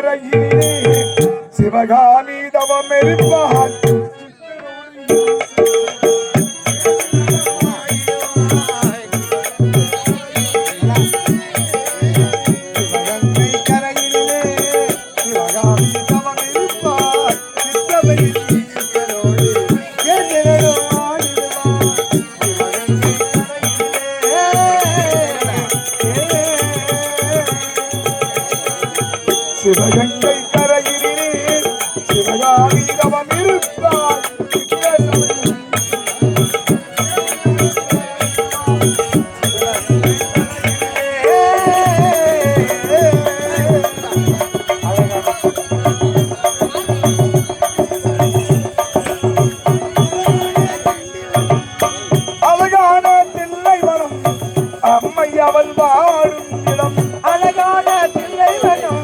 கரையிலே சிவகாமி தவம் இருப்பான். சிவகங்கை கரையிலே சிவகாமி தவம் இருப்பார். அழகான தில்லை வனம் அம்மை அவள் வாழும் இடம். அழகான தில்லை வனம்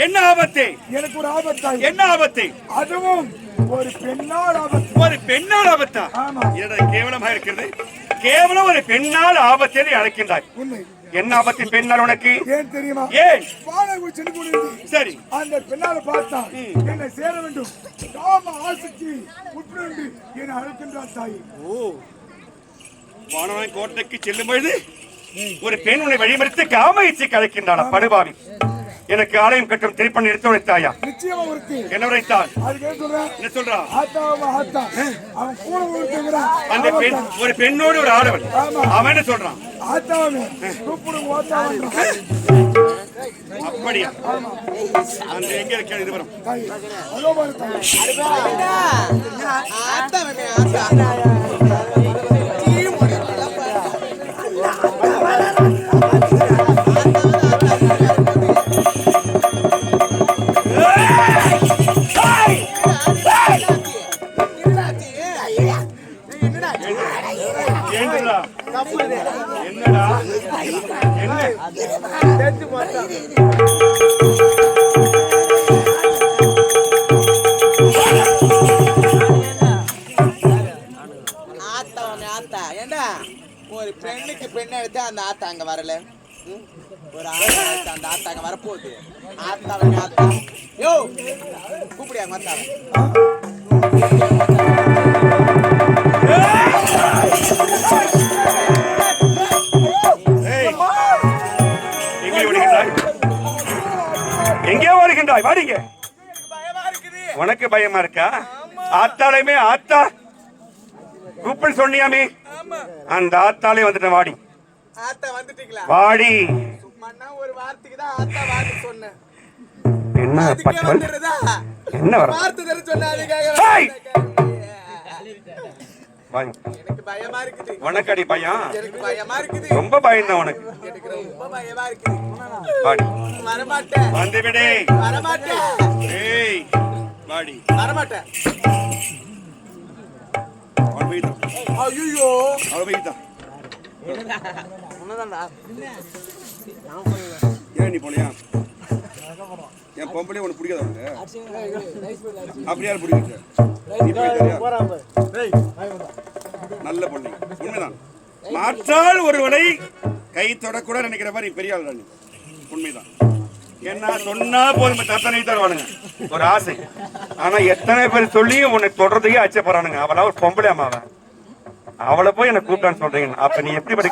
என்ன ஆபத்து? எனக்கு ஒரு ஆபத்து. என்ன ஆபத்து? அதுவும் ஒரு பெண்ணால் ஆபத்து. ஒரு பெண்ணால் ஆபத்தா? கேவலமாக இருக்கிறது. கேவலம் ஒரு பெண்ணால் ஆபத்தை அழைக்கின்றாய். என்ன ஆபத்து பெண்ணால் உனக்கு? ஏன் தெரியுமா? ஏன்? சரி, அந்த பெண்ணால பார்த்தா என்னை சேர வேண்டும், காம ஆசைக்கு உட்பட்டு என்னை அழைக்கின்றார் தாய். ஓ, வானவன் கோட்டைக்கு செல்லும் பொழுது ஒரு பெண் உன்னை வழிமறித்து காம இச்சைக்கு அழைக்கின்றான். படுபாவி, எனக்கு ஆலயம் கட்டும் திருப்பணி எடுத்து உரைத்தாயா? நிச்சயமா உரைத்து. என்ன உரைத்தான்? என்ன சொல்றான்? அந்த பெண் ஒரு பெண்ணோடு ஒரு ஆடவன். அவன் என்ன சொல்றான்? அப்படியா? அந்த எங்க இருக்க இது வரும்? என்னடா என்ன ஒரு பெண்ணுக்கு பெண்ணை எடுத்து அந்த ஆத்தா அங்க வரல, ஒரு ஆத்தா அந்த ஆத்தா அங்க வரப்போகுது. ஆத்தாவன் ஆத்தா யோ கூப்பிடியா மாத்தாவ எங்கே வருகின்றாய்? வாடிங்க. உனக்கு பயமா இருக்கா? ஆத்தாலையுமே ஆத்தா கூப்பிட்டு சொன்னியாமே, அந்த ஆத்தாலே வந்துட்டேன். வாடி. ஆத்தா வந்துட்டீங்களா? வாடி. சும்மா ஒரு வார்த்தைக்கு தான் ஆத்தா வாடி சொன்னேன். என்ன பச்சை என்ன வர வார்த்தை தெரி சொன்னாதீங்க. எனக்கு பயமா இருக்குது. உனக்கு அடி பயம்? எனக்கு பயமா இருக்குது. ரொம்ப பயம்தான் உனக்கு. எனக்கு ரொம்ப பயமா இருக்குது. வாடி. வரமாட்டேன். வந்து விடு. வரமாட்டேன். ஏய் வாடி. வரமாட்டேன். அவன் போய்டா. ஐயோ அவன் போய்டா. உன்னதான்டா. ஏன் நீ போலையா? என் பொம்பளை உனக்கு பிடிக்காத உனக்கு? அப்படியா பிடிக்குது? நல்ல பொண்ணு, உண்மைதான். மாற்றால் ஒருவனை கை தொடக்கூட நினைக்கிற மாதிரி பெரிய ஆள். உண்மைதான். என்ன சொன்னா போதும் தத்தனை தருவானுங்க ஒரு ஆசை. ஆனா எத்தனை பேர் சொல்லி உன்னை தொடர்றதையே அச்சப்படுறானுங்க. அவளா ஒரு பொம்பளை அம்மாவ அவளை போய் என்ன கூப்பிட்டான்னு சொல்றீங்க. அப்ப நீ எப்படி படி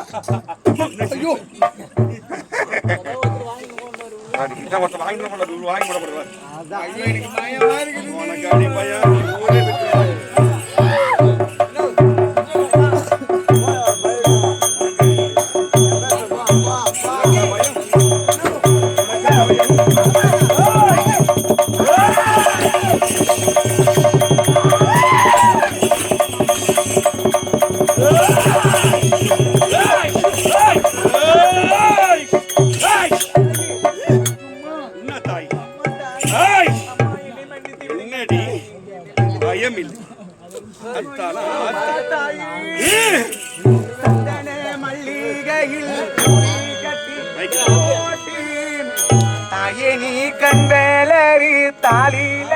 வாங்கி கண்வேலரி தாலில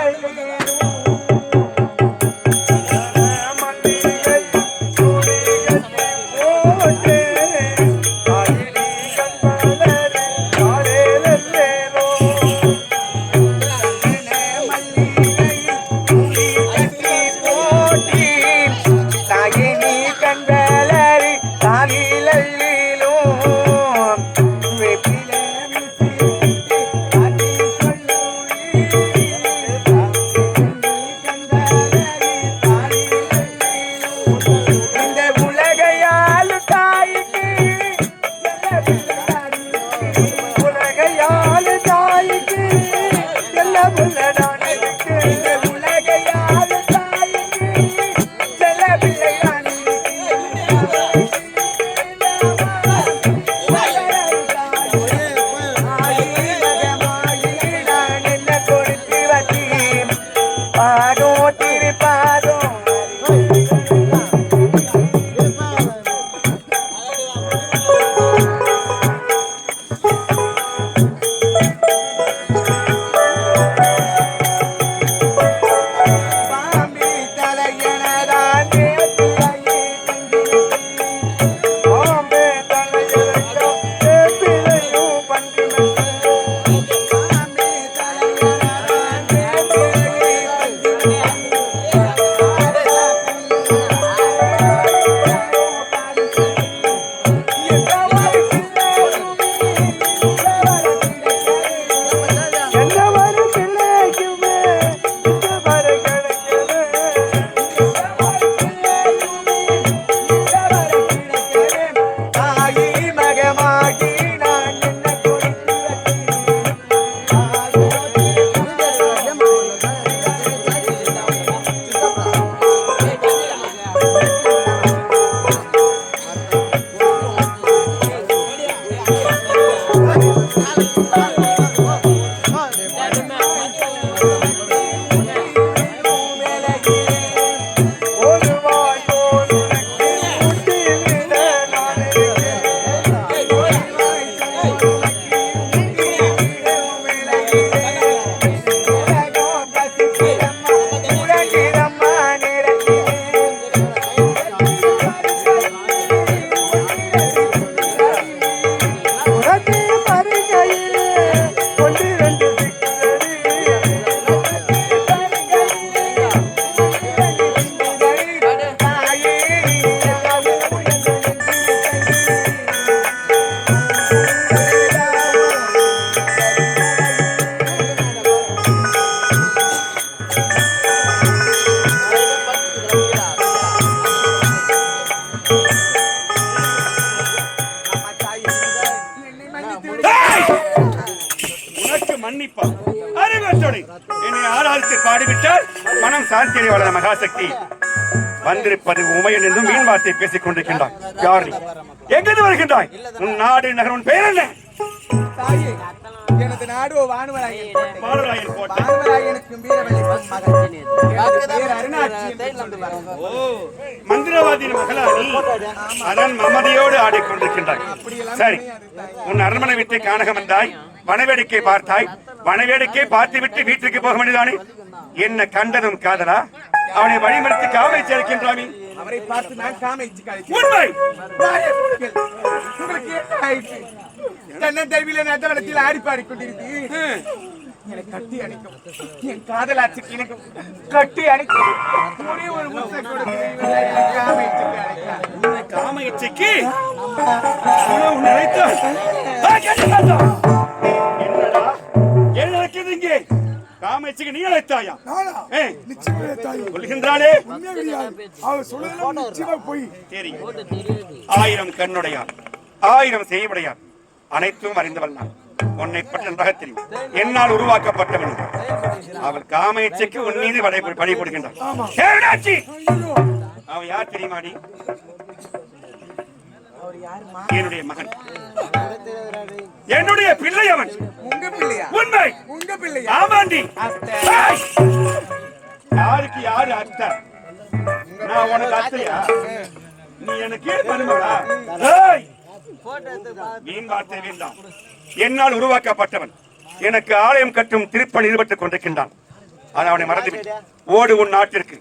சாந்தியை வளர மகாசக்தி வந்திருப்பது உமையன் என்றும் மீன் வார்த்தை பேசிக் கொண்டிருக்கின்றான். யார் நீ? எங்கிருந்து வருகின்றாய்? உன் நாடு நகர், உன் பெயர் என்ன? எனது நாடு வானுவராயன் கோட்டை. மந்திரவாதியின் மகளா நீ? அதன் மமதியோடு ஆடிக்கொண்டிருக்கின்றாய். சரி, உன் அரண்மனை விட்டு காணகம் வந்தாய், வனவேடிக்கை பார்த்தாய், வனவேடிக்கை பார்த்து விட்டு வீட்டுக்கு போக வேண்டியதானே? என்ன கண்டதும் காதலா? அவனை வழிமறித்து காவலை சேர்க்கின்றாமி. அவரை பார்த்து நான் காமை உண்மை உங்களுக்கு என்ன ஆயிற்று? தென்னந்தருவில நட்டவளத்தில் ஆடி பாடிக்கொண்டிருக்கு. எனக்கு கட்டி அணைக்கும், என் காதலாச்சுக்கு எனக்கு கட்டி அணைக்கும். ஒரே ஒரு முத்தை கொடுத்து காம இச்சைக்கு என்னடா என்ன நடக்குது இங்கே? காம இச்சைக்கு நீ அழைத்தாயா? சொல்கின்றானே சரி. 1000 கண்ணுடையார், 1000 செய்யுடையார், அனைத்தும் அறிந்தவள் நான். உன்னை பற்றி நன்றாக தெரியும். என்னால் உருவாக்கப்பட்டவன் அவள். காம இச்சைக்கு உன் மீது படை கொடுக்கின்றான். அவன் யார் தெரியுமாடி? என்னுடைய மகன், என்னுடைய பிள்ளை அவன். உங்க பிள்ளையா? உண்மை. உங்க பிள்ளையா? ஆமாண்டி. யாருக்கு யாரு அத்தை? நான் உனக்கு அத்தையா? நீ எனக்கு மருமகளா? வீண் வார்த்தை வேண்டாம். என்னால் உருவாக்கப்பட்டவன். எனக்கு ஆலயம் கட்டும் திருப்பணி ஈடுபட்டுக் கொண்டிருக்கின்றான். அது அவனை மறந்துவிட்டு ஓடு உன் நாட்டிற்கு.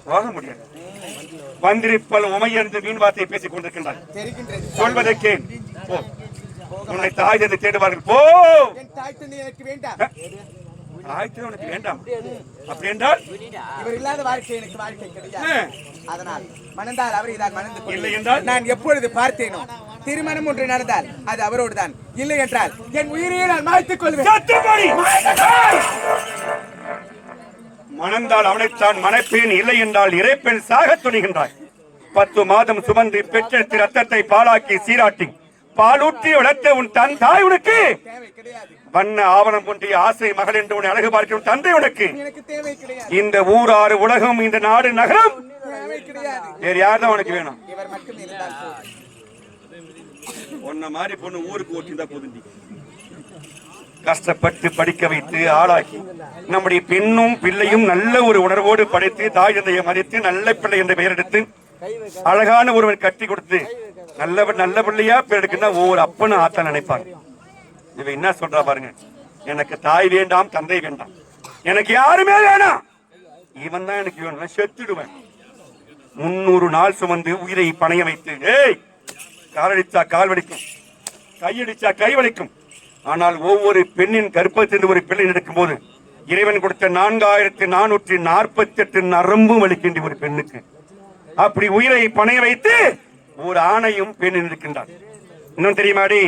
போக முடியாது. வந்திருப்பல் உமையர்ந்து வீண் வார்த்தையை பேசிக் கொண்டிருக்கின்றான். சொல்வதற்கே போ. உன்னை தாய் தந்தை தேடுவார்கள். போ. தாய் தந்தை எனக்கு வேண்டாம். தாய் தந்தை உனக்கு வேண்டாம். அப்படி என்றால் இவர் இல்லாத வாழ்க்கை எனக்கு வாழ்க்கை கிடையாது. அதனால் மணந்தால் அவரை தான் மணந்து இல்லை என்றால் நான் எப்பொழுது பார்த்தேனோ திருமணம் ஒன்று நடந்தால் அது அவரோடு தான். இல்லை என்றால் என் உயிரையே நான் மாய்த்துக் கொள்வேன். மணந்தால் அவனைத்தான் மணப்பேன், இல்லை என்றால் இறைப்பெண் சாக துணிகின்றாய். 10 மாதம் சுமந்து பெற்றெடுத்து ரத்தத்தை பாலாக்கி சீராட்டி பாலூற்றி வளர்த்த உன் தன் தாய் உனக்கு வண்ண ஆவணம் கொண்டிய ஆசை மகள் என்று உன்னை அழகு பார்க்கும் தந்தை உனக்கு. இந்த ஊராறு உலகம், இந்த நாடு நகரம் வேறு யார்தான் உனக்கு வேணும்? உன்ன மாதிரி பொண்ணு ஊருக்கு ஓட்டிருந்தா போதுண்டி. கஷ்டப்பட்டு படிக்க வைத்து ஆளாக்கி நம்முடைய பெண்ணும் பிள்ளையும் நல்ல ஒரு உணர்வோடு படைத்து தாய் தந்தையை மதித்து நல்ல பிள்ளை என்ற பெயர் எடுத்து அழகான ஒருவன் கட்டி கொடுத்து நல்ல பிள்ளையா பேர் எடுக்குன்னா ஒவ்வொரு அப்பனும் ஆத்தா நினைப்பாங்க. இவ என்ன சொல்றா பாருங்க, எனக்கு தாய் வேண்டாம், தந்தை வேண்டாம், எனக்கு யாருமே வேணாம், இவன் தான் எனக்கு வேணும், செத்துடுவேன். 300 நாள் சுமந்து உயிரை பணைய வைத்து, ஏய் காலடிச்சா கால் வலிக்கும், கையடிச்சா கை வலிக்கும். ஆனால் ஒவ்வொரு பெண்ணின் கர்ப்பத்திலிருந்து ஒரு பிள்ளை நடக்கும் போது இறைவன் கொடுத்த 4448 நரம்பும் வலிக்கின்ற ஒரு பெண்ணுக்கு. அப்படி உயிரை பணைய வைத்து ஒரு ஆணையும் பெண் இருக்கின்றார். இன்னும் தெரியுமாடி,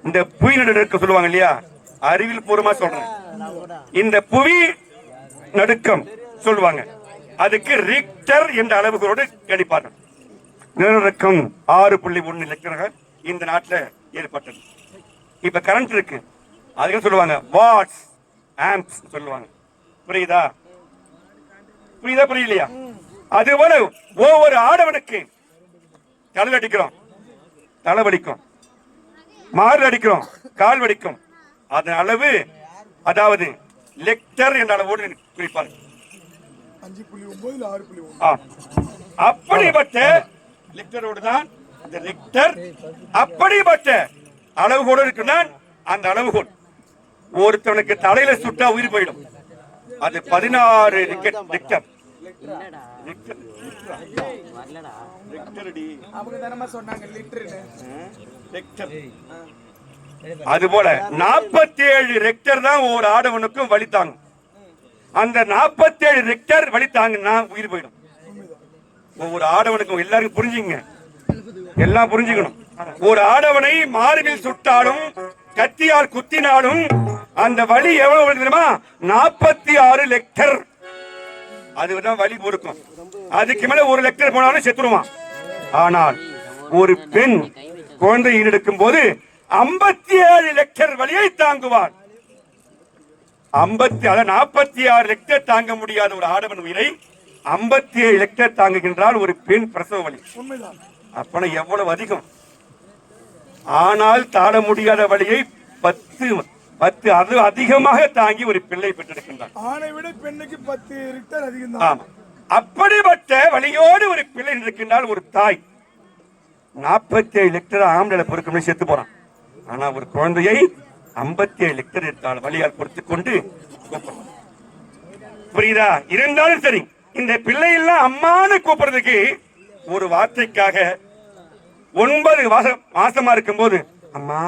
இந்த புவி நடுக்க சொல்லுவாங்க இல்லையா, அறிவியல் பூர்வமா சொல்றேன். இந்த புவி நடுக்கம் சொல்லுவாங்க, அதுக்கு ரிக்டர் என்ற அளவுகளோடு கணிப்பார்கள். நிலநடுக்கம் 6.1 லட்சம் இந்த நாட்டில் ஏற்பட்டது. இப்ப கரண்ட் இருக்கு, அதுக்கு சொல்லுவாங்க வாட்ஸ் ஆம்ப்ஸ் சொல்லுவாங்க. புரியுதா? புரியலையா? அதுபோல ஒவ்வொரு ஆடவனுக்கு தலை அடிக்கிறோம், தலை வலிக்கும், மாறு அடிக்கிறோம், கால் வலிக்கும். அதன் அளவு, அதாவது லெக்டர் என்ற அளவோடு குறிப்பார். 5.9 6.1. அப்படிப்பட்ட லெக்டரோடு தான் இந்த லெக்டர், அப்படிப்பட்ட அளவுகோடு இருக்குதான் அந்த அளவுகோல். ஒருத்தவனுக்கு தலையில சுட்டா உயிர் போயிடும். அது 16 லெக்டர். அதுபோல 47 ரெக்டர் தான் ஒவ்வொரு ஆடவனுக்கும் வலித்தாங்க. அந்த 47 ரெக்டர் வலித்தாங்கன்னா உயிர் போயிடும். ஒவ்வொரு ஆடவனுக்கும் எல்லாருக்கும் புரிஞ்சுங்க, எல்லாம் புரிஞ்சுக்கணும். ஒரு ஆடவனை மார்பில் சுட்டாலும் கத்தியால் குத்தினாலும் அந்த வலி எவ்வளவு தெரியுமா? 46 லெக்டர். அதுதான் வலி பொறுக்கும். அதுக்கு மேல 1 லெக்டர் போனாலும் செத்துருவான். ஆனால் ஒரு பெண் குழந்தை ஈடெடுக்கும் போது 57 லெக்டர் வலியை தாங்குவார். 46 லெக்டர் தாங்க முடியாத ஒரு ஆடவன் உயிரை 57 லெக்டர் தாங்குகின்றால் ஒரு பெண் பிரசவ வலி. அப்பனா எவ்வளவு அதிகம். ஆனால் தாழ முடியாத வழியை 10 அது அதிகமாக தாங்கி ஒரு பிள்ளை பெற்றெடுக்கின்றார். ஆணை விட பெண்ணுக்கு 10 லிட்டர் அதிகம். அப்படிப்பட்ட வழியோடு ஒரு பிள்ளை இருக்கின்றால் ஒரு தாய் 47 லிட்டர் ஆம்பளை பொறுக்க செத்து போறான். ஆனா ஒரு குழந்தையை 57 லிட்டர் எடுத்தால் வழியால் பொறுத்துக் கொண்டு புரியுதா? இருந்தாலும் சரி, இந்த பிள்ளை எல்லாம் அம்மானு கூப்பிடுறதுக்கு ஒரு வார்த்தைக்காக 9 மாசமா இருக்கும்போது அம்மா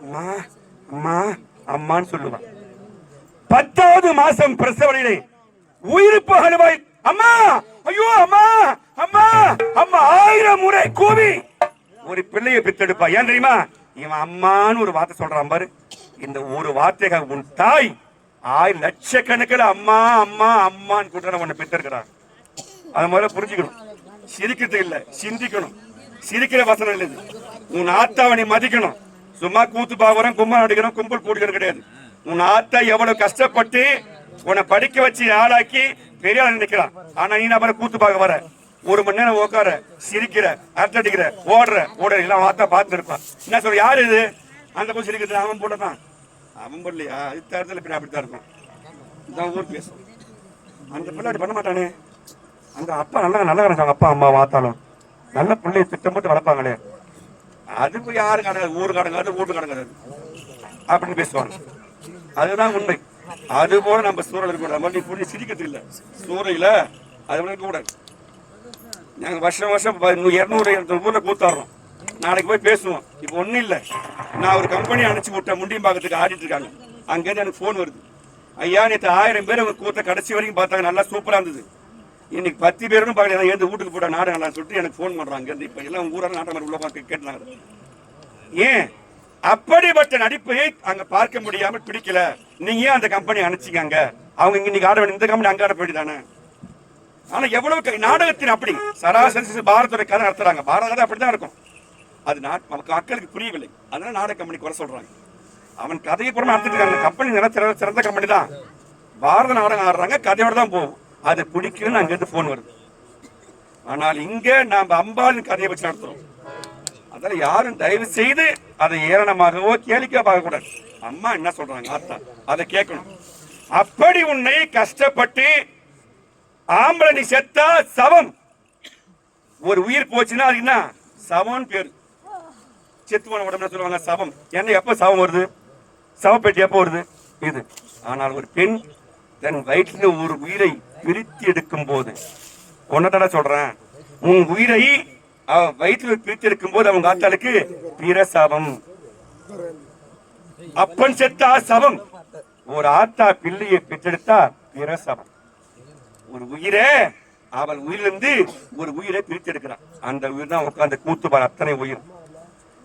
அம்மா அம்மா அம்மான்னு சொல்லுவான். 10வது மாசம் பிரசவனிலே உயிர் போகலுவாய் அம்மா ஐயோ அம்மா அம்மா அம்மா 1000 முறை கூவி ஒரு பிள்ளையை பெற்றெடுப்பா. ஏன் தெரியுமா? இவன் அம்மான்னு ஒரு வார்த்தை சொல்றான் பாரு. இந்த ஒரு வார்த்தைக்காக உன் தாய் 1000 லட்சக்கணக்கில் அம்மா அம்மா அம்மான்னு கூட்ட உன்னை பெற்றிருக்கிறான். அதை முதல்ல புரிஞ்சுக்கணும். சிரிக்கிறது இல்ல, சிந்திக்கணும். சிரிக்கிற வசனம் இல்லை. உன் ஆத்தாவை நீ மதிக்கணும். சும்மா கூத்து பாக்குறோம், கும்பல் அடிக்கிறோம், கும்பல் கூடுகிறது கிடையாது. உன் ஆத்தா எவ்வளவு கஷ்டப்பட்டு உன்னை படிக்க வச்சு ஆளாக்கி பெரிய ஆள் நினைக்கிறான். ஆனா நீ நபரை கூத்து பார்க்க வர 1 மணி நேரம் உட்கார, சிரிக்கிற, அரட்டடிக்கிற, ஓடுற எல்லாம் ஆத்தா பார்த்து இருப்பான். என்ன சொல்ற? யாரு இது? அந்த போய் சிரிக்கிறது அவன் போட்டதான். அவன் போடலையா? இது இடத்துல பின்ன அப்படித்தான் இருக்கும். இதான் ஊர் பேசும். அந்த பிள்ளை அப்படி பண்ண மாட்டானே. அந்த அப்பா நல்லா கிடைச்சாங்க. அப்பா அம்மா வாத்தாலும் நல்ல பிள்ளைய திட்டம் போட்டு வளர்ப்பாங்களே. அதுக்கு யாரு கடங்காது, ஊரு கடங்காது, வீட்டு கடங்காது அப்படின்னு பேசுவாங்க. அதுதான் உண்மை. அது போல நம்ம சூழல் இருக்க நீ புரிய சிரிக்கிறது இல்லை. சூறையில அது இருக்க கூடாது. நாங்க வருஷம் 200 ஊர்ல கூத்தாடுறோம். நாளைக்கு போய் பேசுவோம். இப்ப ஒண்ணும் இல்லை. நான் ஒரு கம்பெனி அனுப்பிச்சு விட்டேன். முண்டியம்பாக்கத்துக்கு ஆடிட்டு இருக்காங்க. அங்கேருந்து எனக்கு போன் வருது. ஐயா நேற்று 1000 பேர் அவங்க கூத்த கடைசி வரைக்கும் பார்த்தாங்க. நல்லா சூப்பரா இருந்தது. இன்னைக்கு 10 பேரும் பார்க்கல. ஏன் வீட்டுக்கு போட நாடகம் சொல்லிட்டு எனக்கு போன் பண்றாங்க. இப்ப எல்லாம் ஊரான நாடகம் உள்ள பார்த்து கேட்டாங்க. ஏன் அப்படிப்பட்ட நடிப்பை அங்க பார்க்க முடியாமல் பிடிக்கல. நீங்க ஏன் அந்த கம்பெனி அனுப்பிச்சிங்க? அவங்க இன்னைக்கு ஆட வேண்டிய இந்த கம்பெனி அங்க ஆட போயிட்டானே. ஆனா எவ்வளவு நாடகத்தின் அப்படி சராசரி பாரதோட கதை நடத்துறாங்க. பாரத கதை அப்படிதான் இருக்கும். அது மக்களுக்கு புரியவில்லை. அதனால நாடக கம்பெனி குறை சொல்றாங்க. அவன் கதையை புறமா நடத்திட்டு இருக்காங்க. கம்பெனி சிறந்த கம்பெனி தான். பாரத நாடகம் ஆடுறாங்க. கதையோட தான் போகும். அது பிடிக்குன்னு அங்கிருந்து போன் வருது. ஆனால் இங்க நாம அம்பாளின் கதையை வச்சு நடத்துறோம். அதனால யாரும் தயவு செய்து அதை ஏளனமாகவோ கேளிக்கையோ பார்க்க கூடாது. அம்மா என்ன சொல்றாங்க ஆத்தா அதை கேட்கணும். அப்படி உன்னை கஷ்டப்பட்டு ஆம்பளை நீ செத்தா சவம். ஒரு உயிர் போச்சுன்னா அது என்ன சவம் பேரு. செத்து போன உடம்புல சொல்லுவாங்க சவம். என்ன எப்ப சவம் வருது? சவப்பெட்டி எப்ப வருது? இது. ஆனால் ஒரு பெண் தன் வயிற்றுல ஒரு உயிரை பிரித்து எடுக்கும் போது ஒன்னதான சொல்றேன். உன் உயிரை வயிற்றுல பிரித்து எடுக்கும் போது அவங்க ஆத்தாளுக்கு பிரசவம். அப்பன் செத்தா சவம். ஒரு ஆத்தா பிள்ளையை பெற்றெடுத்தா பிரசவம். ஒரு உயிரை அவள் உயிரிலிருந்து ஒரு உயிரை பிரித்து எடுக்கிறான். அந்த உயிர் தான் உட்கார்ந்து கூத்துப்பார் அத்தனை உயிர்.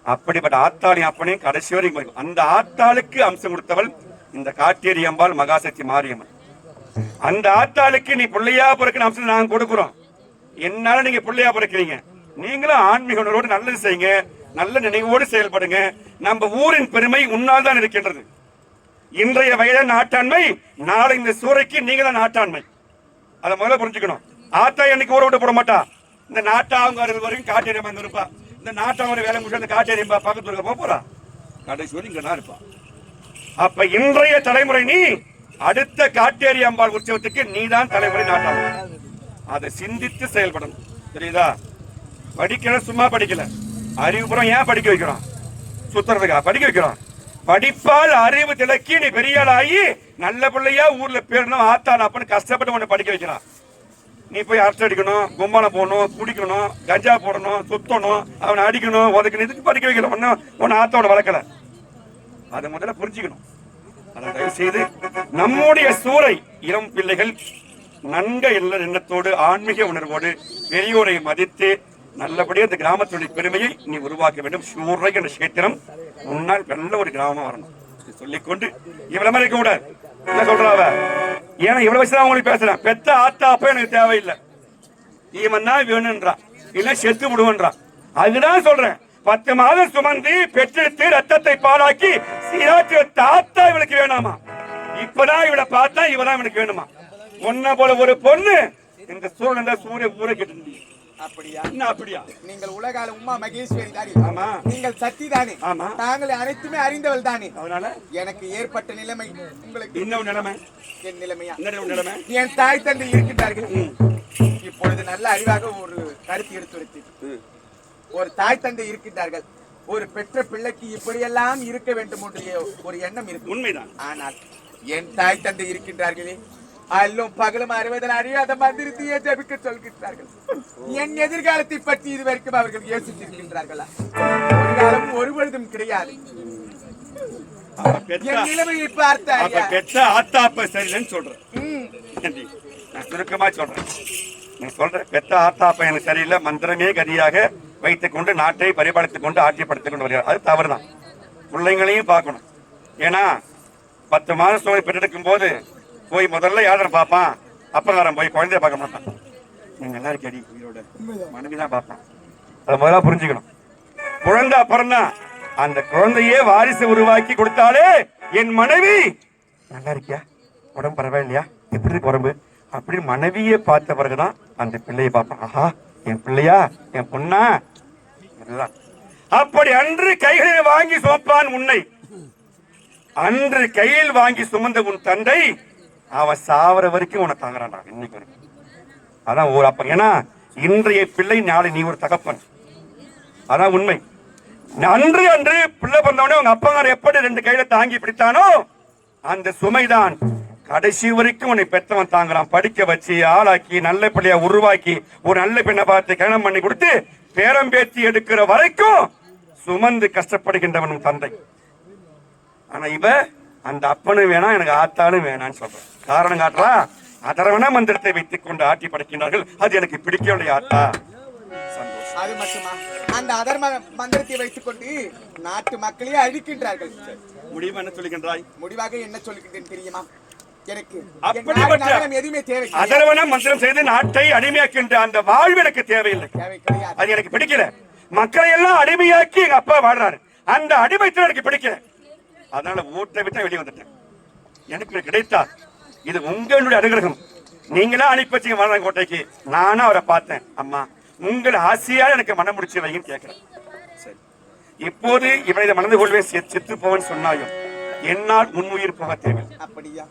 அப்படிப்பட்ட ஆத்தாளி அப்பனையும் கடைசி வரைக்கும் அந்த ஆத்தாளுக்கு அம்சம் கொடுத்தவள் இந்த காட்டேரி அம்பாள் மகாசக்தி மாரியம்மன். அந்த ஆத்தாளுக்கு நீ பிள்ளையா பிறக்கிற அம்சம் நாங்க கொடுக்கிறோம். என்னால நீங்க பிள்ளையா பிறக்கிறீங்க. நீங்களும் ஆன்மீக உணர்வோடு நல்லது செய்யுங்க. நல்ல நினைவோடு செயல்படுங்க. நம்ம ஊரின் பெருமை உன்னால் தான் இருக்கின்றது. இன்றைய வயது நாட்டாண்மை, நாளை இந்த சூறைக்கு நீங்க தான் நாட்டாண்மை. அதை முதல்ல புரிஞ்சுக்கணும். ஆத்தா என்னைக்கு ஊரை விட்டு போட மாட்டா. இந்த நாட்டாங்க வரைக்கும் காட்டேரியம் வந்து இருப்பா. இந்த நாட்டாங்க வேலை முடிச்சு காட்டேரியம் பக்கத்துல போறா. கடைசி வரை இங்க தான் இருப்பா. அப்ப இன்றைய தலைமுறை நீ அடுத்த காட்டேரி அம்பாள் உற்சவத்துக்கு நீதான் தலைமுறை நாட்டாங்க. அதை சிந்தித்து செயல்படணும். தெரியுதா? படிக்கல சும்மா படிக்கல. அறிவுபுறம் ஏன் படிக்க வைக்கிறோம்? சுத்துறதுக்கா படிக்க வைக்கிறோம்? படிப்பால் அறிவு திலக்கி நீ பெரியாளாகி நல்ல பிள்ளையா ஊர்ல பேரணும் ஆத்தாள் அப்பன்னு கஷ்டப்பட்டு உன்னை படிக்க வைக்கிறான். நீ போய் அரசு அடிக்கணும், கும்பலம் போடணும், குடிக்கணும், கஞ்சா போடணும், சுத்தணும், அவனை அடிக்கணும், உதக்கணும். இதுக்கு படிக்க வைக்கல. உன்னை ஆத்தோட வளர்க்கல. அதை முதல்ல புரிஞ்சுக்கணும். அதை தயவு செய்து நம்முடைய சூறை இளம் பிள்ளைகள் நன்க எண்ணத்தோடு ஆன்மீக உணர்வோடு பெரியோரை மதித்து நல்லபடியாக இந்த கிராமத்துடைய பெருமையை நீ உருவாக்க வேண்டும். சூறை என்ற கஷேத்திரம் முன்னால் நல்ல ஒரு கிராமம் வரணும் சொல்லிக்கொண்டு இவ்வளவு மாதிரி இருக்க கூடாது. என்ன சொல்றாவ? ஏன்னா இவ்வளவு வயசுதான் அவங்களுக்கு பேசுறேன். பெத்த ஆத்தா அப்ப எனக்கு தேவையில்லை. இவன் தான் வேணும்ன்றான், இல்ல செத்து விடுவன்றான். அதுதான் சொல்றேன். 10 மாதம் சுமந்து பெற்றெடுத்து ரத்தத்தை பாலாக்கி சீராற்று தாத்தா இவளுக்கு வேணாமா? இப்பதான் இவளை பார்த்தா இவதான் இவனுக்கு வேணுமா? ஒன்ன போல ஒரு பொண்ணு இந்த சூழல் சூரிய ஊரை கேட்டு. அப்படியா? என்ன அப்படியா? நீங்கள் உலகால உமா மகேஸ்வரி தானே? ஆமா. நீங்கள் சக்தி தானே? ஆமா. நாங்கள் அனைத்துமே அறிந்தவள் தானே? அதனால எனக்கு ஏற்பட்ட நிலைமை உங்களுக்கு என்ன நிலைமை? என் நிலைமையா? என்ன நிலைமை? என் தாய் தந்தை இருக்கின்றார்கள். இப்பொழுது நல்ல அறிவாக ஒரு கருத்து எடுத்துரைத்து, ஒரு தாய் தந்தை இருக்கின்றார்கள். ஒரு பெற்ற பிள்ளைக்கு இப்படியெல்லாம் இருக்க வேண்டும் என்ற ஒரு எண்ணம் இருக்கு. உண்மைதான். ஆனால் என் தாய் தந்தை இருக்கின்றார்களே, அல்லும் பகலும் அறிவதனாலே அந்த மந்திரத்தையே ஜபிக்க சொல்கின்றார்கள். என் எதிர்காலத்தை பற்றி இதுவரைக்கும் அவர்கள் யோசித்திருக்கின்றார்களா? ஒரு காலம் ஒரு பொழுதும் கிடையாது. என் நிலைமையை பெற்ற ஆத்தாப்ப சரியில்லைன்னு சொல்றேன். நான் சுருக்கமா சொல்றேன். நீ சொல்ற பெற்ற ஆத்தாப்ப எனக்கு சரியில்லை, மந்திரமே கதியாக வைத்துக் கொண்டு நாட்டை பரிபாலித்துக் கொண்டு ஆட்சிப்படுத்திக் கொண்டு வருகிறார். அது தவறுதான். பிள்ளைங்களையும் பார்க்கணும். ஏன்னா 10 மாதம் சோழ பெற்றெடுக்கும் போது போய் முதல்ல யாரும் பார்ப்பான், அப்பகாரம் போய் குழந்தைய பார்க்க மாட்டான். நீங்க எல்லாரும் கேடி உயிரோட மனைவிதான் பார்ப்பான். அதை முதல்ல புரிஞ்சுக்கணும். குழந்தை பிறந்தா அந்த குழந்தையே வாரிசு உருவாக்கி கொடுத்தாலே என் மனைவி நல்லா இருக்கியா, உடம்பு பரவாயில்லையா, எப்படி இருக்கு உடம்பு அப்படின்னு மனைவியே பார்த்த பிறகுதான் அந்த பிள்ளையை பார்ப்பான். ஆஹா என் பிள்ளையா, என் பொண்ணா. அப்படி அன்று கைகளில் வாங்கி சுமப்பான் உன்னை. அன்று கையில் வாங்கி சுமந்த உன் தந்தை அவன் சாவர வரைக்கும் உன்னை தாங்குறான்டா இன்னைக்கு வரைக்கும். அதான் ஒரு அப்ப. ஏன்னா இன்றைய பிள்ளை நாளை நீ ஒரு தகப்பன். அதான் உண்மை. அன்று அன்று பிள்ளை பிறந்தவனே உங்க அப்பங்கார எப்படி 2 கையில தாங்கி பிடித்தானோ அந்த சுமைதான் கடைசி வரைக்கும் உன்னை பெற்றவன் தாங்குறான். படிக்க வச்சு ஆளாக்கி நல்ல பிள்ளையா உருவாக்கி ஒரு நல்ல பெண்ணை பார்த்து கல்யாணம் பண்ணி கொடுத்து பேரம்பேத்தி எடுக்கிற வரைக்கும் சுமந்து கஷ்டப்படுகின்றவன் தந்தை. ஆனா இவ அந்த அப்பனும் வேணாம் எனக்கு ஆத்தாலும் வேணான்னு சொல்றான். காரணம் காட்டுறா, அதரவன மந்திரத்தை வைத்துக் கொண்டு ஆட்டி படைக்கின்றார்கள். அது எனக்கு பிடிக்கவில்லை ஆத்தா. சந்தோஷம். அது மட்டுமா, அந்த அதர்ம மந்திரத்தை வைத்துக் கொண்டு நாட்டு மக்களையே அழிக்கின்றார்கள். முடிவு என்ன சொல்லுகின்றாய்? முடிவாக என்ன சொல்லுகின்றேன் தெரியுமா? எனக்கு எதுவுமே தேவை. அதர்வன மந்திரம் செய்து நாட்டை அடிமையாக்கின்ற அந்த வாழ்வு எனக்கு தேவையில்லை. அது எனக்கு பிடிக்கல. மக்களை எல்லாம் அடிமையாக்கி எங்க அப்பா வாழ்றாரு. அந்த அடிமைத்தனம் எனக்கு பிடிக்கல. அதனால ஊட்ட விட்டு வெளியே வந்துட்டேன். எனக்கு கிடைத்தா இது உங்களுடைய அனுகிரகம். நீங்களா அனுப்பி வச்சீங்க வாழ்றாங்க கோட்டைக்கு. நானும் அவரை பார்த்தேன். அம்மா உங்கள் ஆசையால் எனக்கு மனம் முடிச்சு வையும் கேட்கிறேன். சரி, இப்போது இவனை மணந்து கொள்வேன் செத்து போவன் சொன்னாயும் என்னால் முன்னுயிர் போக தேவை. அப்படியா?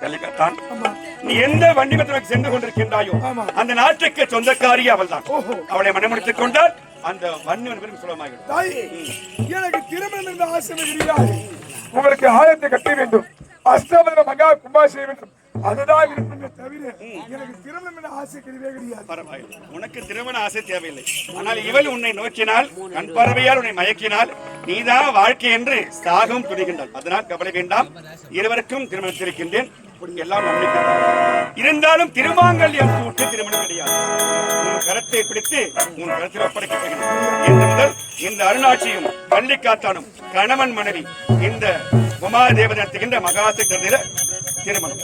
கலிகத்தான், நீ எந்த வண்டிமத்திற்கு சென்று கொண்டிருக்கின்றாயோ அந்த நாட்டுக்கு சொந்தக்காரி அவள் தான். அவளை மனமுடித்துக் கொண்டால் அந்த வன்னியவன் சுலமாகும். எனக்கு திருமணம் என்ற ஆசை கிடையாது. உங்களுக்கு ஆலயத்தை கட்ட வேண்டும், அஷ்டபதிர மகா கும்பா செய்ய வேண்டும். அதுதான் இருப்பதை தவிர எனக்கு திருமணம் என்ற ஆசை கிடையவே கிடையாது. பரவாயில்லை, உனக்கு திருமண ஆசை தேவையில்லை. ஆனால் இவள் உன்னை நோக்கினால், கண் பார்வையால் உன்னை மயக்கினால் நீதான் வாழ்க்கை என்று சாகம் துணிகின்றாள். அதனால் கவலை வேண்டாம். இருவருக்கும் திருமணத்திருக்கின்றேன். எல்லாம் நம்பிக்கை இருந்தாலும் திருமாங்கல்யம் சூட்டு திருமணம் கிடையாது. உன் கரத்தை பிடித்து உன் கருத்தில் ஒப்படைக்கப்படுகிறது. இன்று முதல் இந்த அருணாட்சியும் பள்ளிக்காத்தானும் கணவன் மனைவி இந்த உமாதேவன் நடத்துகின்ற மகாசக்தி திருமணம்.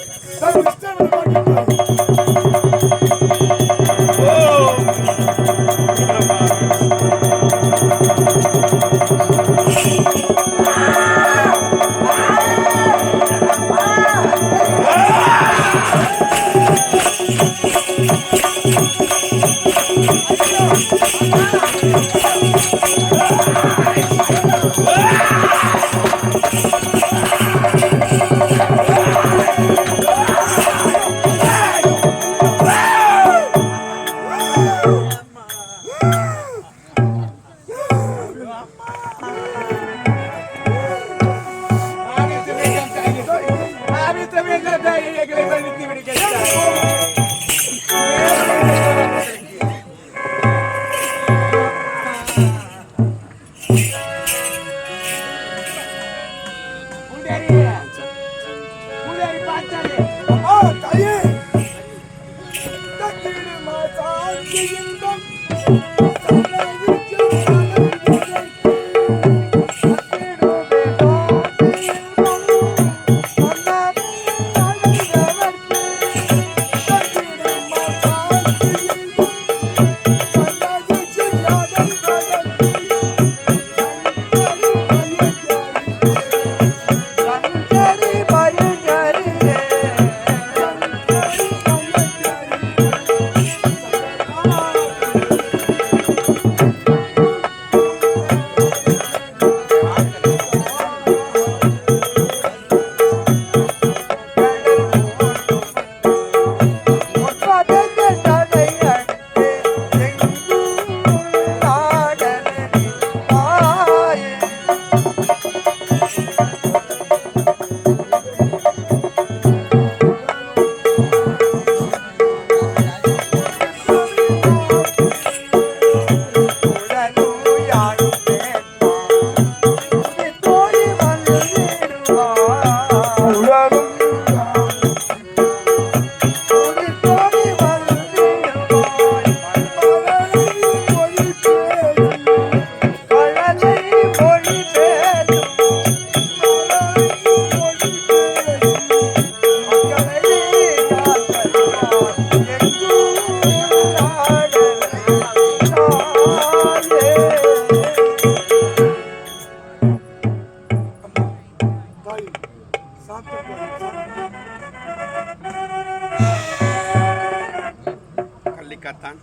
கள்ளிக்காத்தான்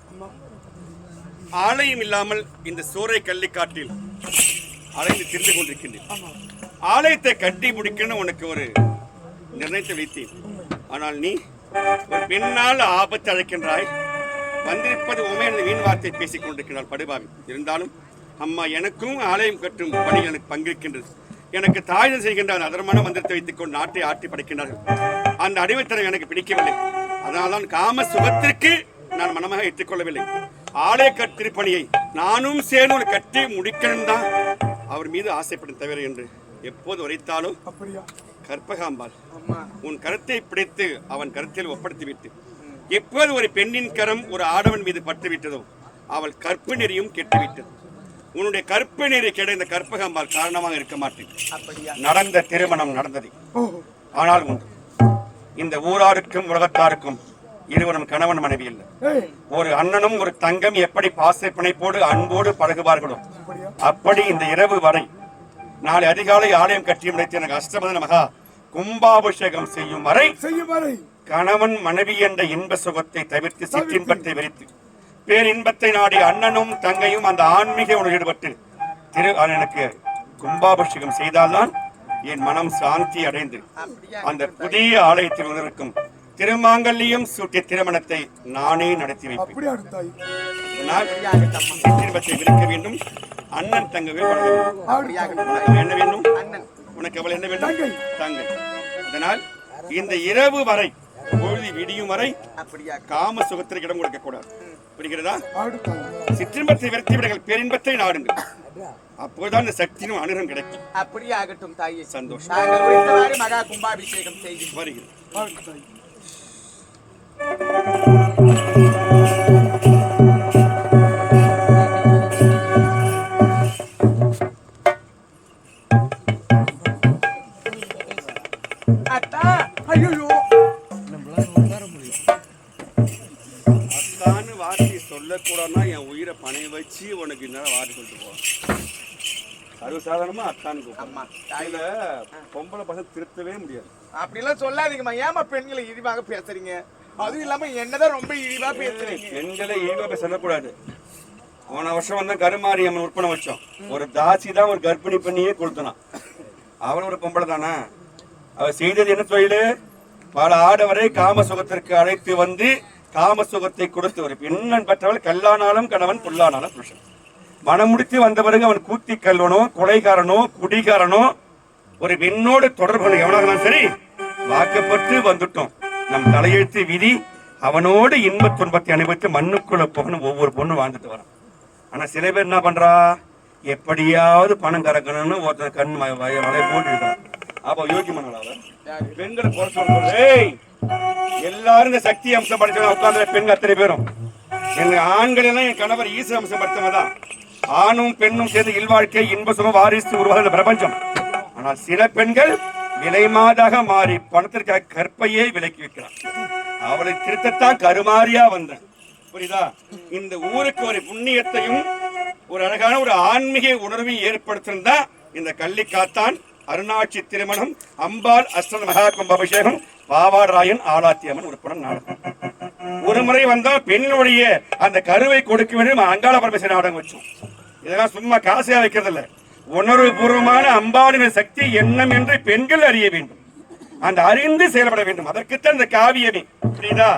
ஆலயம் இல்லாமல் இந்த சூறை கள்ளிக்காட்டில் அலைந்து திரிந்து கொண்டிருக்கின்றேன். ஆலயத்தை கட்டி முடிக்கணும் உனக்கு ஒரு நிர்ணயத்தை வைத்தேன். ஆனால் நீ ஒரு பெண்ணால் ஆபத்து அழைக்கின்றாய். வந்திருப்பது உண்மை எனது வீண் வார்த்தை பேசிக் கொண்டிருக்கிறாள் படுபாவி. இருந்தாலும் அம்மா எனக்கும் ஆலயம் கட்டும் பணி எனக்கு பங்கிருக்கின்றது. எனக்கு தாழ்வு செய்கின்ற அந்த அதர்மான மந்திரத்தை வைத்துக் கொண்டு நாட்டை ஆட்டி படைக்கின்றார்கள். அந்த அடிமைத்தனம் எனக்கு பிடிக்கவில்லை. அதனால்தான் காம சுகத்திற்கு நான் மனமாக ஏற்றுக்கொள்ளவில்லை. ஆலய கட்டிருப்பணியை நானும் சேர்ந்து கட்டி முடிக்கணும் தான் அவர் மீது ஆசைப்படும் தவிர என்று எப்போது உரைத்தாலும் கற்பகாம்பாள் உன் கருத்தை பிடித்து அவன் கருத்தில் ஒப்படைத்துவிட்டு எப்போது ஒரு பெண்ணின் கரம் ஒரு ஆடவன் மீது பட்டுவிட்டதோ அவள் கற்பு நெறியும் கெட்டுவிட்டது. உன்னுடைய கற்பு நெறி கெட இந்த கற்பகாம்பாள் காரணமாக இருக்க மாட்டேன். நடந்த திருமணம் நடந்தது. ஆனால் உண்டு இந்த ஊராருக்கும் உலகத்தாருக்கும் இருவரும் கணவன் மனைவி இல்லை. ஒரு அண்ணனும் ஒரு தங்கம் எப்படி பாசை பிணைப்போடு அன்போடு பழகுவார்களோ அப்படி இந்த இரவு வரை நாளை அதிகாலை ஆலயம் கட்டி முடித்து எனக்கு அஷ்டபத மகா கும்பாபிஷேகம் செய்யும் வரை கணவன் மனைவி என்ற இன்ப சுகத்தை தவிர்த்து சிற்றின்பத்தை வெறித்து பேரின்பத்தை நாடி அண்ணனும் தங்கையும் அந்த ஆன்மீக உணர்வு ஈடுபட்டு எனக்கு கும்பாபிஷேகம் செய்தால்தான் என் மனம் சாந்தி அடைந்து அந்த புதிய ஆலயத்தில் இருக்கும் திருமாங்கல்யம் சூட்டிய திருமணத்தை நானே நடத்தி வைப்பேன். விற்க வேண்டும். அண்ணன் தங்கவே என்ன வேண்டும்? உனக்கு அவள் என்ன வேண்டும்? தங்கை. அதனால் இந்த இரவு வரை பொழுது விடியும் வரை காம சுகத்திற்கு இடம் கொடுக்க கூடாது. புரிகிறதா? சிற்றின்பத்தை விரட்டி விடுங்கள், பேரின்பத்தை நாடுங்கள். அப்போதுதான் இந்த சக்தியும் அனுகிரகம் கிடைக்கும். அப்படியே ஆகட்டும் தாயே. சந்தோஷம். மகா கும்பாபிஷேகம் செய்து வருகிறேன். சொல்லக்கூடாதுன்னா என் உயிரை பணைய வச்சு உனக்கு இன்னும் வாரி சொல்லிட்டு போவான். சர்வசாதாரணமா அத்தானுக்கு பொம்பளை பசங்க திருத்தவே முடியாது. அப்படிலாம் சொல்லாதீங்கம்மா. ஏமா பெண்களை இழிவாக பேசுறீங்க? அதுவும் இல்லாம என்னதான் ரொம்ப இழிவா பேசுறீங்க. பெண்களை இழிவாக சொல்லக்கூடாது. போன வருஷம் வந்து கருமாரி அம்மன் உற்பனை வச்சோம். ஒரு தாசி தான் ஒரு கர்ப்பிணி பண்ணியே கொடுத்தனான். அவள் ஒரு பொம்பளை தானே. அவ செய்தது என்ன தொழில்? பல ஆடவரை காம சுகத்திற்கு அழைத்து வந்து காம சுகத்தை கொடுத்து ஒரு பெண்ணன் பெற்றவள் கல்லானாலும் கணவன் புல்லானாலும் புருஷன் மனம் முடித்து வந்த பிறகு அவன் கூத்தி கல்வனோ கொலைகாரனோ குடிகாரனோ ஒரு பெண்ணோடு தொடர்பு எவனாக சரி வாக்கப்பட்டு வந்துட்டோம். நம் தலையெழுத்து விதி அவனோடு இன்பத் துன்பத்தை அனுபவித்து மண்ணுக்குள்ள போகணும். ஒவ்வொரு பொண்ணும் வாழ்ந்துட்டு வரான். ஆனா சில பேர் என்ன பண்றா, எப்படியாவது பணம் கறக்கணும்னு ஒருத்தர் கண் மலை போட்டு இருக்கான். அப்ப யோகியமான பெண்களை குறை சொல்றது. எல்லாரும் இந்த சக்தி அம்சம் படிச்சவங்க உட்கார்ந்த பெண் அத்தனை பேரும் எங்க ஆண்கள் எல்லாம் என் கணவர் ஈச அம்சம் படித்தவங்கதான். ஆணும் பெண்ணும் சேர்ந்து இல்வாழ்க்கை இன்ப சுகம் வாரிசு உருவாக பிரபஞ்சம். ஆனால் சில பெண்கள் விலைமாதாக மாறி பணத்திற்காக கற்பையே விலைக்கு வைக்கிறான். அவளை திருத்தத்தான் கருமாறியா வந்தேன். புரியுதா? இந்த ஊருக்கு ஒரு புண்ணியத்தையும் ஒரு அழகான ஒரு ஆன்மீக உணர்வையும் ஏற்படுத்திருந்தா இந்த கள்ளிக்காத்தான் அருணாட்சி திருமணம், அம்பாள் அஷ்ட மகா கும்பாபிஷேகம், பாவாராயன் ஆலாத்தியம்மன் உறுப்பினர் நாடகம். ஒரு முறை வந்தா பெண்ணுடைய அந்த கருவை கொடுக்க வேண்டும் அங்காள பரமேஸ்வரி நாடகம் வச்சோம். இதெல்லாம் சும்மா காசையா வைக்கிறது இல்ல. உணர்வு பூர்வமான அம்பாளின் சக்தி எண்ணம் என்று பெண்கள் அறிய வேண்டும். அந்த அறிந்து செயல்பட வேண்டும். அதற்குத்தான் இந்த காவியமே. புரியுதா?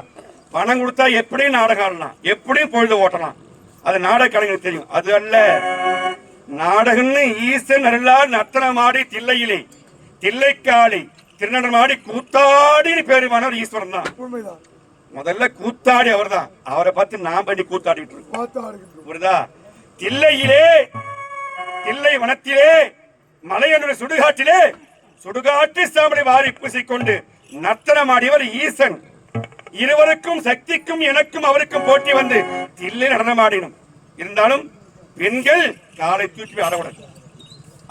பணம் கொடுத்தா எப்படியும் நாடகம் ஆடலாம், எப்படியும் பொழுது ஓட்டலாம். அது நாடக கலைஞருக்கு தெரியும். அது அல்ல நாடகம்னு. ஈசன் அருளால் நர்த்தனமாடி தில்லையிலே தில்லைக்காளி திருநடனமாடி கூத்தாடி பேருமானவர் ஈஸ்வரன் தான். முதல்ல கூத்தாடி அவர் தான். அவரை பார்த்து நான் பண்ணி கூத்தாடிட்டு இருக்கோம். புரியுதா? தில்லையிலே தில்லை வனத்திலே மலையனுடைய சுடுகாட்டிலே சுடுகாட்டு சாம்பலை வாரி பூசிக்கொண்டு நர்த்தனமாடியவர் ஈசன். இருவருக்கும் சக்திக்கும் எனக்கும் அவருக்கும் போட்டி வந்து தில்லை நடனமாடினும். இருந்தாலும் பெண்கள் காலை தூக்கி ஆடக்கூடாது.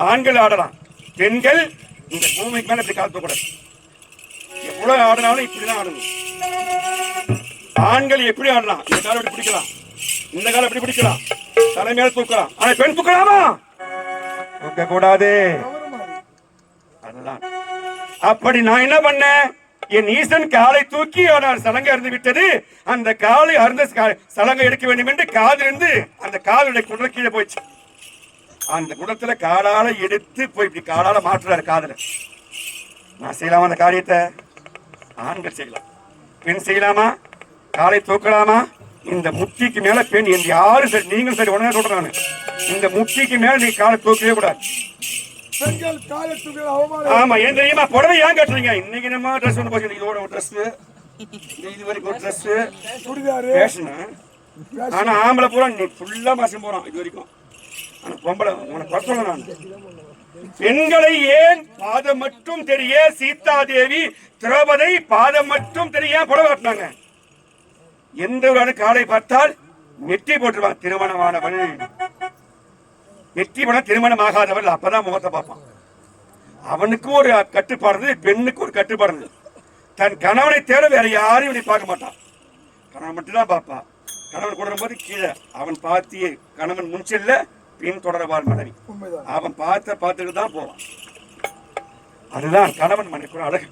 ஆண்கள் ஆடலாம். பெண்கள் இந்த பூமிக்கு மேல இப்படி காலத்த கூடாது. எவ்வளவு ஆடினாலும் இப்படிதான் ஆடணும். ஆண்கள் எப்படி ஆடலாம்? இந்த காலம் எப்படி பிடிக்கலாம், இந்த காலம் எப்படி பிடிக்கலாம், தலைமையில தூக்கலாம். ஆனா பெண் தூக்கலாமா? தூக்க கூடாது. அதுதான் அப்படி நான் என்ன பண்ணேன், என் ஈசன் காலை தூக்கி அவன் சலங்கை அருந்து விட்டது. அந்த காலை அருந்த சலங்கை எடுக்க வேண்டும் என்று காதிலிருந்து அந்த காலுடைய குடல் கீழே போயிடுச்சு. அந்த குடத்துல காலால எடுத்து போய் இப்படி காலால மாற்றுறாரு காதுல. நான் செய்யலாமா அந்த காரியத்தை? ஆண்கள் செய்யலாம், பெண் செய்யலாமா? காலை தூக்கலாமா? இந்த முட்டிக்கு மேல பெண் என்று யாரும் சரி, நீங்களும் சரி, உடனே சொல்றேன், இந்த முட்டிக்கு மேல நீ காலை தூக்கவே கூடாது. பெண்கள் காலை தூக்க அவமானம். ஆமா, ஏன் தெரியுமா? புடவை ஏன் கட்டுறீங்க? இன்னைக்கு நம்ம ட்ரெஸ் ஒன்று போச்சு, இதோட ஒரு ட்ரெஸ், இது வரைக்கும் ஒரு ட்ரெஸ், சுடிதாரு ஃபேஷன். ஆனா ஆம்பளை பூரா நீ ஃபுல்லா மாசம் போறோம் இது வரைக்கும். ஆனா பொம்பளை உனக்கு பசங்க நான் பெண்களை ஏன் பாதம் மட்டும் தெரிய சீதா தேவி திரௌபதி பாதம் மட்டும் தெரிய புடவை கட்டினாங்க. எந்த ஒரு காலை பார்த்தால் நெற்றி போட்டுருவான். திருமணமானவள் நெற்றி போன திருமணம் ஆகாதவள், அப்பதான் முகத்தை பார்ப்பான். அவனுக்கு ஒரு கட்டுப்பாடு, பெண்ணுக்கு ஒரு கட்டுப்பாடு. தன் கணவனை தேவை வேற யாரையும் இப்படி பார்க்க மாட்டான். கணவன் மட்டும்தான் பார்ப்பான். கணவன் கொடுக்கும் போது கீழே அவன் பார்த்தியே கணவன் முன்செல்ல பின் தொடர்வாள் மனைவி. அவன் பார்த்துட்டு தான் போவான். அதுதான் கணவன் மனைவி அழகு.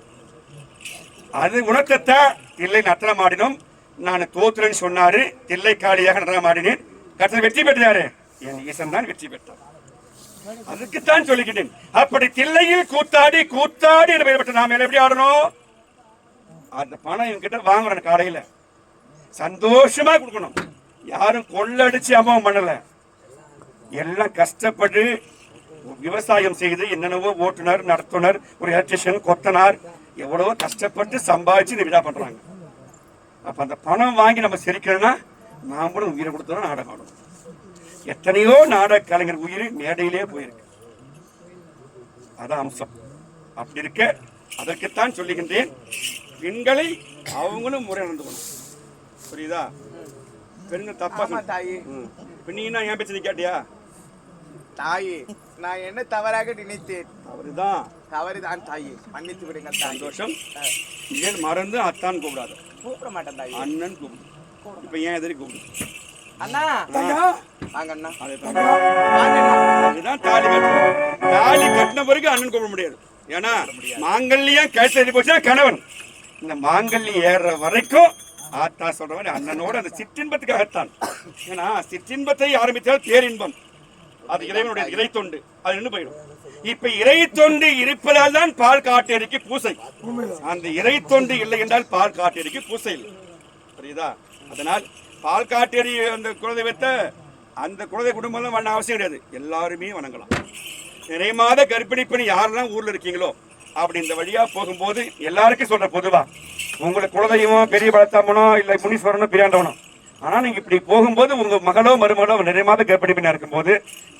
அது உணர்த்தத்தான் தில்லை நட்டனம் ஆடினோம். நான் தோத்துறேன்னு சொன்னாரு. தில்லை காளியாக நடனம் ஆடினேன். கட்டணம் வெற்றி பெற்றாரு. என் ஈசன் தான் வெற்றி பெற்றார். அதுக்குத்தான் சொல்லிக்கிட்டேன். அப்படி தில்லையில் கூத்தாடி கூத்தாடி பெற்ற நாம எப்படி ஆடணும்? அந்த பணம் என்கிட்ட வாங்குறேன். காலையில சந்தோஷமா கொடுக்கணும். யாரும் கொள்ளடிச்சு அம்மாவும் பண்ணல. எல்லாம் கஷ்டப்பட்டு விவசாயம் செய்து என்னென்னவோ ஓட்டுநர், நடத்துனர், ஒரு எலக்ட்ரிஷியன், கொத்தனார் எவ்வளவோ கஷ்டப்பட்டு சம்பாதிச்சு இந்த விழா பண்றாங்க. அப்ப அந்த பணம் வாங்கி நம்ம சிரிக்கிறோம்னா நாமளும் உயிரை கொடுத்தோம் நாடகம் ஆடும். எத்தனையோ நாடக கலைஞர் உயிர் மேடையிலே போயிருக்கு. அதான் அம்சம். அப்படி இருக்க அதற்குத்தான் சொல்லுகின்றேன், பெண்களை அவங்களும் முறை நடந்துக்கணும். புரியுதா? பெண்கள் தப்பா தாயி. பெண்ணீங்கன்னா ஏன் பேச்சு கேட்டியா? தாயி, நான் என்ன தவறாக நினைத்தேன்? அவருதான் தவறுதான் தாயி, மன்னித்து விடுங்க தாயி. சந்தோஷம். ஏன் மறந்து அத்தான் கூப்பிடாது, கூப்பிட மாட்டேன் தாயி, அண்ணன் கூப்பிடு. இப்ப ஏன் எதிரி கூப்பிடு? அண்ணா வாங்க அண்ணா. அதுதான் தாலி கட்டணும். தாலி கட்டின பிறகு அண்ணன் கூப்பிட முடியாது. ஏன்னா மாங்கல்யம் கழுத்து போச்சுன்னா கணவன். இந்த மாங்கல்யம் ஏற வரைக்கும் ஆத்தா சொல்ற மாதிரி அண்ணனோட அந்த சிற்றின்பத்துக்காகத்தான். ஏன்னா சிற்றின்பத்தை ஆரம்பித்தால் பேரின்பம். அது இறைவனுடைய இறை தொண்டு, அது நின்று போயிடும். இப்ப இறை தொண்டு இருப்பதால் தான் பால் காட்டேரிக்கு பூசை. அந்த இறை தொண்டு இல்லை என்றால் பால் காட்டேரிக்கு பூசை இல்லை. புரியுதா? அதனால் பால் காட்டேரி அந்த குலதெய்வத்தை அந்த குலதெய்வ குடும்பம் பண்ண அவசியம் கிடையாது. எல்லாருமே வணங்கலாம். நிறைய மாத கர்ப்பிணி பெண் யாரெல்லாம் ஊர்ல இருக்கீங்களோ அப்படி இந்த வழியா போகும்போது எல்லாருக்கும் சொல்ற பொதுவா, உங்களுக்கு குலதெய்வம் பெரிய பலத்தாமனோ இல்லை முனீஸ்வரனோ பெரியாண்டவனோ, ஆனா நீங்க இப்படி போகும்போது உங்க மகளோ மருமகளோ நிறைய மாத கர்ப்பிணி பெண்ணா இருக்கும்போது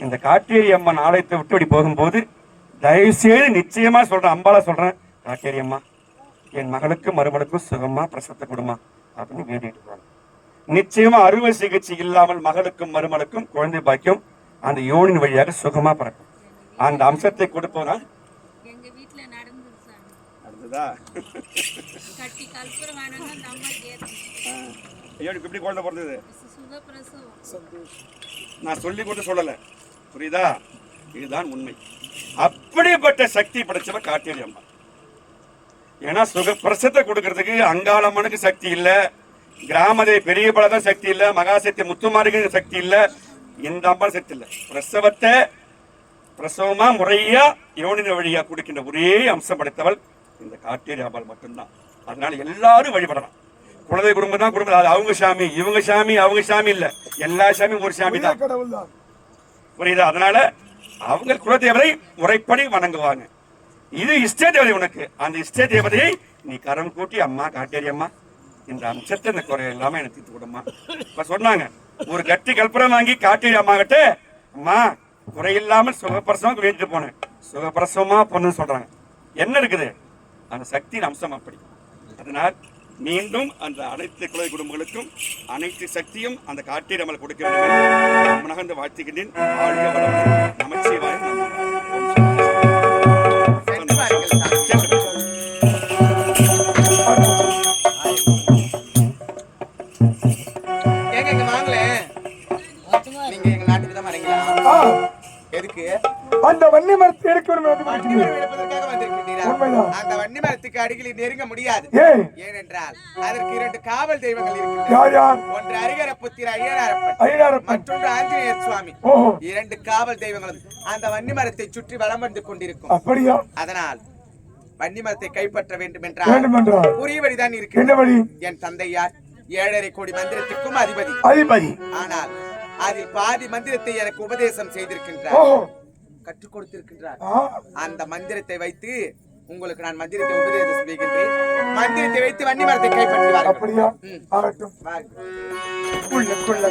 இந்த காட்டேரி அம்மன் ஆலயத்தை விட்டு இப்படி போகும்போது தயவுசெய்து நிச்சயமா சொல்றேன், அம்பாலா சொல்றேன், காட்டேரி அம்மா என் மகளுக்கும் மருமகளுக்கும் சுகமா பிரசவத்தை கொடுமா அப்படின்னு வேண்டிட்டு போறாங்க. நிச்சயமா அறுவை சிகிச்சை இல்லாமல் மகளுக்கும் மருமகளுக்கும் குழந்தை பாக்கியம் அந்த யோனின் வழியாக சுகமா பிறக்கும். அந்த அம்சத்தை கொடுப்போனா எங்க வீட்ல நடந்ததா? கட்டி கல்புரமானங்க அந்த அம்மா கேட்கும். ஐயோனுக்கு எப்படி குழந்தை பிறந்தது? சுகப்பிரசவம். நான் சொல்லி கொண்டு சொல்லல, புரியுதா? இதுதான் உண்மை. அப்படிப்பட்ட சக்தி படைச்சவ காட்டேரி அம்மா. ஏன்னா சுகப்பிரசத்தை கொடுக்கறதுக்கு அங்காளம்மனுக்கு சக்தி இல்ல, கிராமதே பெரிய பலதான் சக்தி இல்ல, மகாசக்தி முத்துமாருக்கு சக்தி இல்ல, இந்த அம்மா சக்தி இல்ல. பிரசவத்தை பிரசவமா முறையா யோனின வழியா கொடுக்கின்ற ஒரே அம்சம் படைத்தவள் இந்த காட்டேரி அம்பாள் மட்டும்தான். அதனால எல்லாரும் வழிபடலாம். குலதெய்வ குடும்பம் தான் குடும்பம். அது அவங்க சாமி, இவங்க சாமி, அவங்க சாமி இல்ல, எல்லா சாமியும் ஒரு சாமி தான். புரியுதா? அதனால அவங்க குலதேவரை முறைப்படி வணங்குவாங்க. இது இஷ்ட தேவதை. உனக்கு அந்த இஷ்ட தேவதையை நீ கரம் கூட்டி, அம்மா காட்டேரி அம்மா இந்த அம்சத்தை இந்த குறை இல்லாம எனக்கு தீர்த்து கொடுமா. இப்ப சொன்னாங்க, ஒரு கட்டி கல்புரம் வாங்கி காட்டேரி அம்மா கிட்ட அம்மா குறையில்லாமல் சுகப்பிரசவம் வேண்டிட்டு போனேன். சுகப்பிரசவமா பொண்ணுன்னு சொல்றாங்க. என்ன இருக்குது? அந்த சக்தியின் அம்சம் அப்படி. அதனால் மீண்டும் அந்த அனைத்து குலை குடும்பங்களுக்கும் அனைத்து சக்தியும் அந்த காட்டேரி அம்மாள் கொடுக்க வேண்டும் மனகந்த வாழ்த்துகின்றேன். வாழ்க வளம். நமச்சிவாய. நீங்க எங்க நாட்டுக்கு தான் வரீங்களா? எதுக்கு? அந்த வன்னி மரத்தை எடுக்க எடுப்பதற்காக வந்திருக்கீங்களா? உண்மைதான். அந்த வன்னி மரத்துக்கு அடியில் நெருங்க முடியாது. ஏன்? ஏனென்றால் அதற்கு 2 காவல் தெய்வங்கள் இருக்கின்றன. யார் யார்? ஒன்று ஹரிஹரபுத்திர ஐயனாரப்பன், ஐயனாரப்பன். மற்றொன்று ஆஞ்சநேயர் சுவாமி. ஓஹோ. 2 காவல் தெய்வங்களும் அந்த வன்னி மரத்தை சுற்றி வலம் வந்து கொண்டிருக்கும். அப்படியா? அதனால் வன்னி மரத்தை கைப்பற்ற வேண்டும் வேண்டும் என்றால் என்றால் உரிய வழிதான் இருக்கு. என்ன வழி? என் தந்தையார் 7.5 கோடி மந்திரத்துக்கும் அதிபதி. அதிபதி. ஆனால் அதில் பாதி மந்திரத்தை எனக்கு உபதேசம் செய்திருக்கின்றார், ஓஹோ. கற்றுக் கொடுத்திருக்கின்றார். ஆ, அந்த மந்திரத்தை வைத்து உங்களுக்கு நான் மந்திரத்தை உபதேசம் செய்கின்றேன். மந்திரத்தை வைத்து வன்னி மரத்தை கைப்பற்றி வாருங்கள். அப்படியா? ம். ஆகட்டும். வாருங்கள். உள்ளுக்குள்ள